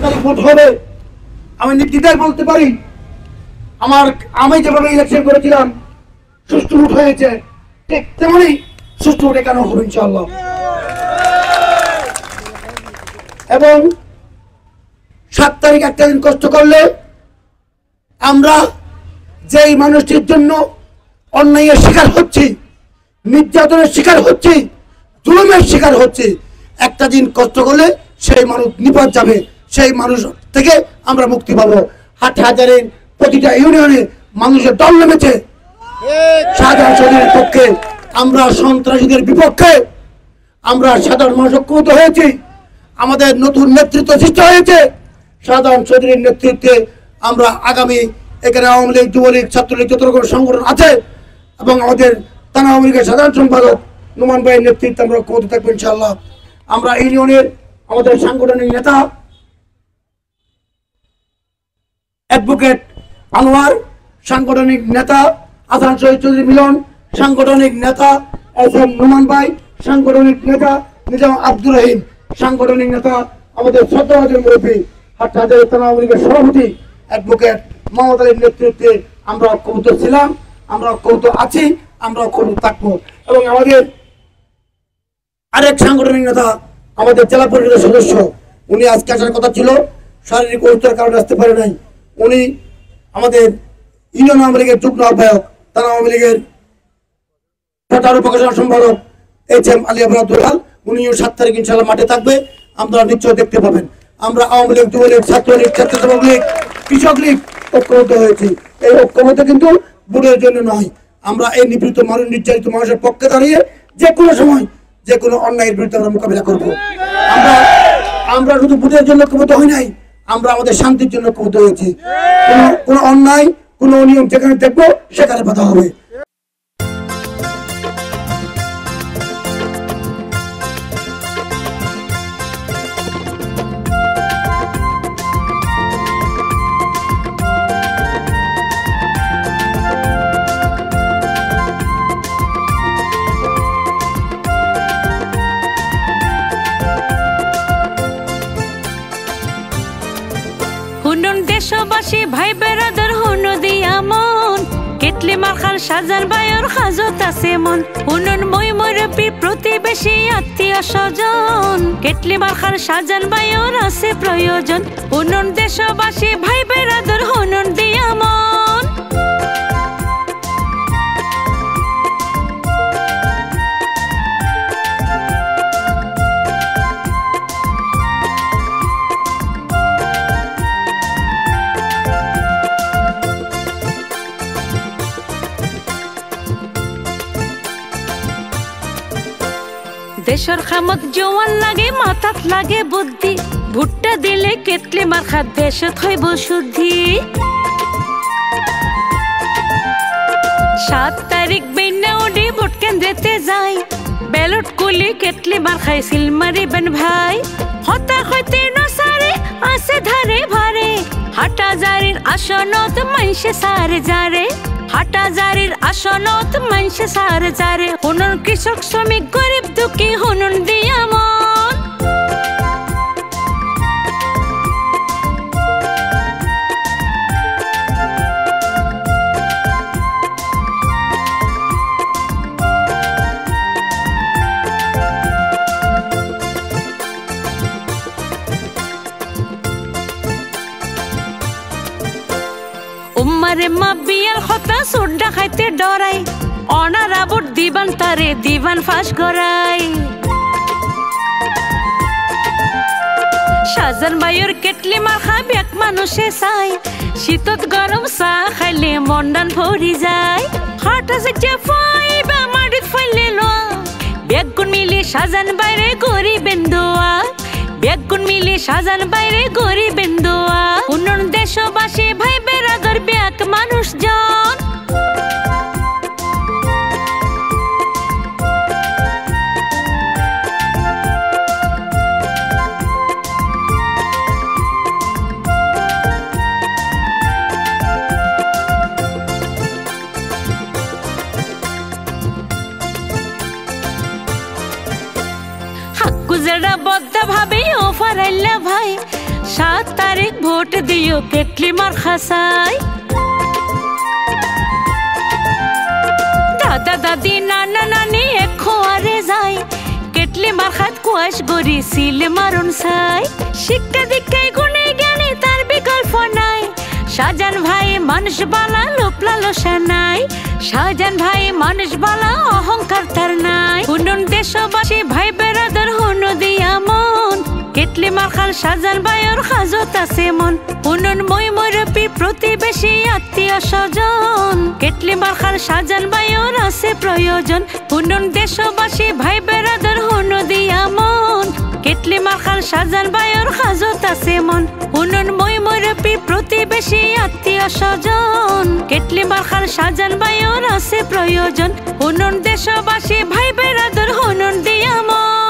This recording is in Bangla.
তারিখ ভোট হবে। আমি নির্দ্বিধায় বলতে পারি আমি যেভাবে ইলেকশন করেছিলাম সুষ্ঠু ভোট হয়েছে, ঠিক তেমনি সুষ্ঠু ভোট কেন হবে ইনশাআল্লাহ। এবং 7 তারিখ একটা দিন কষ্ট করলে আমরা যেই মানুষটির জন্য অন্যায়ের শিকার হচ্ছি, নির্যাতনের শিকার হচ্ছি, জুলুমের শিকার হচ্ছি, একটা দিন কষ্ট করলে সেই মানুষ নিপাত যাবে, সেই মানুষ থেকে আমরা মুক্তি পাবো। হাজারের প্রতিটা ইউনিয়নে মানুষের দল নেমেছে শাহজাহান চৌধুরীর পক্ষে, আমরা সন্ত্রাসীদের বিপক্ষে, আমরা সাধারণ মানুষ ঐক্যবদ্ধ হয়েছি, আমাদের নতুন নেতৃত্ব সৃষ্টি হয়েছে শাহজাহান চৌধুরীর নেতৃত্বে। আমরা আগামী এখানে আওয়ামী লীগ, যুবলীগ, ছাত্রলীগ যত রকম সংগঠন আছে এবং আমাদের থানা আওয়ামী লীগের সাধারণ সম্পাদক নোমান ভাইয়ের নেতৃত্বে আমরা ঐক্যবদ্ধ থাকবো ইনশাআল্লাহ। আমরা ইউনিয়নের আমাদের সাংগঠনিক নেতা অ্যাডভোকেট আনোয়ার, সাংগঠনিক নেতা আসান শহীদ চৌধুরী মিলন, সাংগঠনিক নেতা এস.এম. নোমান ভাই, সাংগঠনিক নেতা নিজাম আব্দুর রহিম, সাংগঠনিক নেতা আমাদের শ্রদ্ধাভাজন মুরব্বী হাটহাজারী থানা আওয়ামী লীগের সভাপতি অ্যাডভোকেট মোহাম্মদ আলীর নেতৃত্বে আমরা ঐক্যবদ্ধ ছিলাম, আমরা ঐক্যবদ্ধ আছি, আমরা ঐক্যবদ্ধ থাকবো। এবং আমাদের আরেক সাংগঠনিক নেতা আমাদের জেলা পরিষদের সদস্য, উনি আজকে আসার কথা ছিল, শারীরিক অসুস্থতার কারণে আসতে পারে নাই। উনি আমাদের ইউনিয়ন আওয়ামী লীগের যুগ্ম আহ্বায়ক, থানা আওয়ামী লীগের প্রচার প্রকাশনা সম্পাদক এইচ.এম. আলী আবরাদুল্লাহ, উনিও 7 তারিখ ইনশাআল্লাহ মাঠে থাকবে, আপনারা নিশ্চয় দেখতে পাবেন। আমরা আওয়ামী লীগ, যুবলীগ, ছাত্রলীগ, স্বেচ্ছাসেবক লীগ, কৃষক লীগ ঐক্যবদ্ধ হয়েছি। এই ঐক্যবদ্ধ কিন্তু ভোটের জন্য নয়, আমরা এই নিপীড়িত মানুষ, নির্যাতিত মানুষের পক্ষে দাঁড়িয়ে যে কোনো সময় যে কোনো অন্যায়ের বিরুদ্ধে আমরা মোকাবিলা করবো। আমরা শুধু ভোটের জন্য ঐক্যবদ্ধ হই নাই, আমরা আমাদের শান্তির জন্য ঐক্যবদ্ধ হয়েছি। কোনো অন্যায়, কোনো অনিয়ম যেখানে দেখবো সেখানে বাধা হবে। দেশবাসী ভাই বেড়াদার হুন দিয়া মন, কেটলি মাখার শাহজাহান ভাইয়ের হাজত আছে মন। হুনন মই মুরব্বী, প্রতিবেশী, আত্মীয় স্বজন, কেটলি মাখার শাহজাহান ভাইয়ের আছে প্রয়োজন। হুনন দেশবাসী ভাই বেড়াদার হুনন দিয়া মন। দেশের খামত জোয়ান লাগে, মাথাত লাগে বুদ্ধি, ভুট্টা দিলে কেটলি মার্কা দেশত হইব শুদ্ধি। 7 তারিখ বেন্না উডি ভোট কেন্দ্রেতে যাই, ব্যালট কুলি কেটলি মার্কায় সিল মারিবেন ভাই। হতাশ হইতে নসারে আছে ধারে ভারে, হাটহাজারীর আসনত মাইসে সারে যারে, হাটহাজারীর আসনত মাইসে সারে যারে। হুনন কৃষক, শ্রমিক, গরিব, দুঃখী হুনন দিয়া মন। উম্মারে মা বিয়ার হতা সোডা খাইতে ডরাই, অনারা ভোট দিবান তারে দিবান ফাঁস করাই। শাহজাহান ভাইয়ের কেটলি মাখা ব্যাক মানুষে চাই, শীতত গরম চাহ খাইলে মন্ডান ভরি যায়। হাট আছে যে ফাইবা মাটিত ফাইলে লোয়া, বেগুন মিলি শাহজাহান বাইরে গরিবেন দোয়া, বেগুন মিলি শাহজাহান বাইরে গরিবেন দোয়া। উন্নয়ন দেশবাসী ভাই বেড়াদার ব্যাক মানুষজন। হাক্কু জেডা বদ্ধ ভাবে ও ফারাইল্লা ভাই, 7 ভোট দিও কেটলি মার খাসাই দাদা দাদি নানা নানি এক খোয়ারে যায় কেটলি মার খাত কুয়াশ গড়ি সিল মারুন সাই শিক্ষা দীক্ষায় গুণে জ্ঞানে তার বিকল্প নাই শাহজাহান ভাই মানুষ বালা লোক লালসা নাই শাহজাহান ভাই মানুষ বালা অহংকার তার নাই হুনুন দেশবাসী ভাই বেরাদর হুনু দিয়া মন কেটলি মার খাল শাহজাহান ভাইয়ের হাজত আছে মন হুনুন মই মরপি প্রতিবেশী আত্মীয় স্বজন কেটলি মার খাল শাহজাহান ভাইয়ের আছে প্রয়োজন হুনুন দেশবাসী ভাই বেরাদর হুনু দিয়া মন কেটলি মার খাল শাহজাহান ভাইয়ের হাজত আছে মন হুনুন মই মরপি প্রতিবেশী আত্মীয় স্বজন কেটলি মার খাল শাহজাহান ভাইয়ের আছে প্রয়োজন হুনুন দেশবাসী ভাই বেরাদর হুনুন দিয়া মন